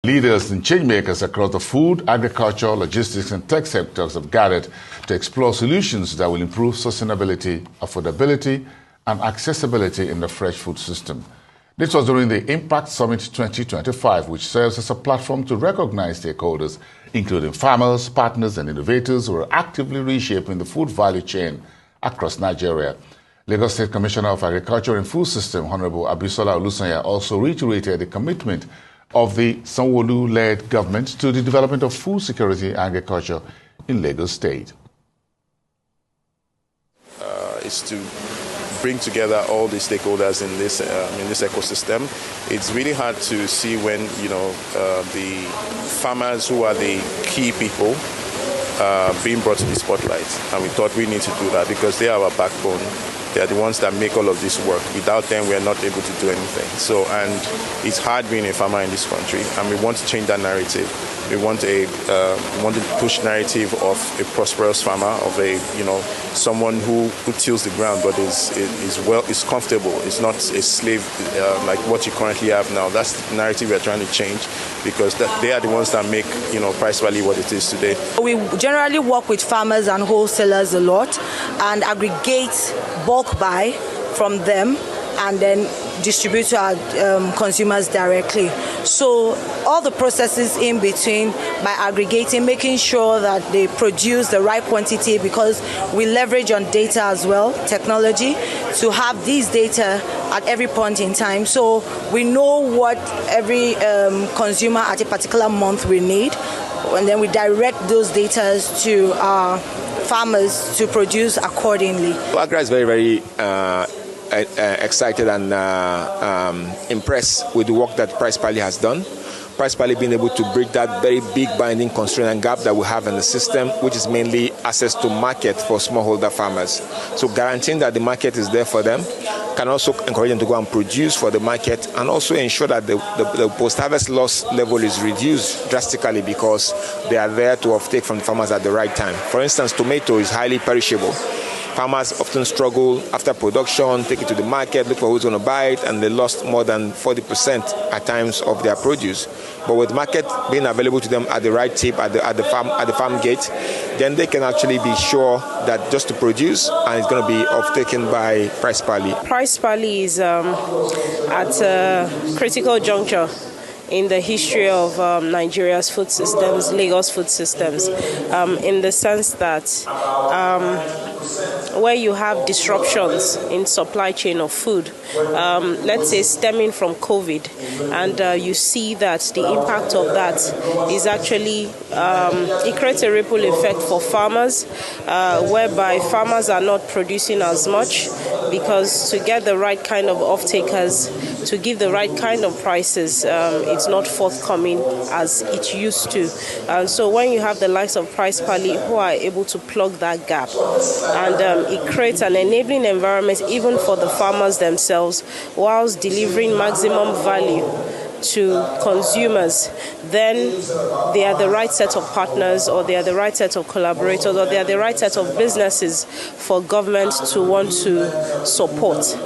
Leaders and changemakers across the food, agriculture, logistics and tech sectors have gathered to explore solutions that will improve sustainability, affordability and accessibility in the fresh food system. This was during the Impact Summit 2025, which serves as a platform to recognize stakeholders, including farmers, partners and innovators who are actively reshaping the food value chain across Nigeria. Lagos State Commissioner of Agriculture and Food System, Honourable Abisola Olusanya, also reiterated the commitment of the Sanwo-Olu-led government to the development of food security and agriculture in Lagos State. Is to bring together all the stakeholders in this ecosystem. It's really hard to see when the farmers, who are the key people, being brought to the spotlight, and we thought we need to do that because they are our backbone. They are the ones that make all of this work. Without them, we are not able to do anything. So, and it's hard being a farmer in this country, and we want to change that narrative. We want to push narrative of a prosperous farmer, of someone who tills the ground but is comfortable. It's not a slave like what you currently have now. That's the narrative we are trying to change, because they are the ones that make PricePally what it is today. We generally work with farmers and wholesalers a lot and aggregate bulk buy from them and then distribute to our consumers directly. So all the processes in between, by aggregating, making sure that they produce the right quantity, because we leverage on data as well, technology, to have these data at every point in time. So we know what every consumer at a particular month will need, and then we direct those data to our farmers to produce accordingly. AGRA is very, very excited and impressed with the work that PricePally has done. PricePally being able to break that very big binding constraint and gap that we have in the system, which is mainly access to market for smallholder farmers. So guaranteeing that the market is there for them can also encourage them to go and produce for the market, and also ensure that the post-harvest loss level is reduced drastically because they are there to offtake from the farmers at the right time. For instance, tomato is highly perishable. Farmers often struggle after production, take it to the market, look for who's going to buy it, and they lost more than 40% at times of their produce. But with market being available to them at the right tip, at the farm gate, then they can actually be sure that just to produce, and it's going to be off-taken by PricePally. PricePally is at a critical juncture in the history of Nigeria's food systems, Lagos food systems, in the sense that where you have disruptions in supply chain of food, let's say stemming from COVID, and you see that the impact of that is actually, it creates a ripple effect for farmers, whereby farmers are not producing as much, because to get the right kind of off-takers, to give the right kind of prices, it's not forthcoming as it used to. And so when you have the likes of PricePally who are able to plug that gap, and it creates an enabling environment even for the farmers themselves, whilst delivering maximum value to consumers, then they are the right set of partners, or they are the right set of collaborators, or they are the right set of businesses for government to want to support.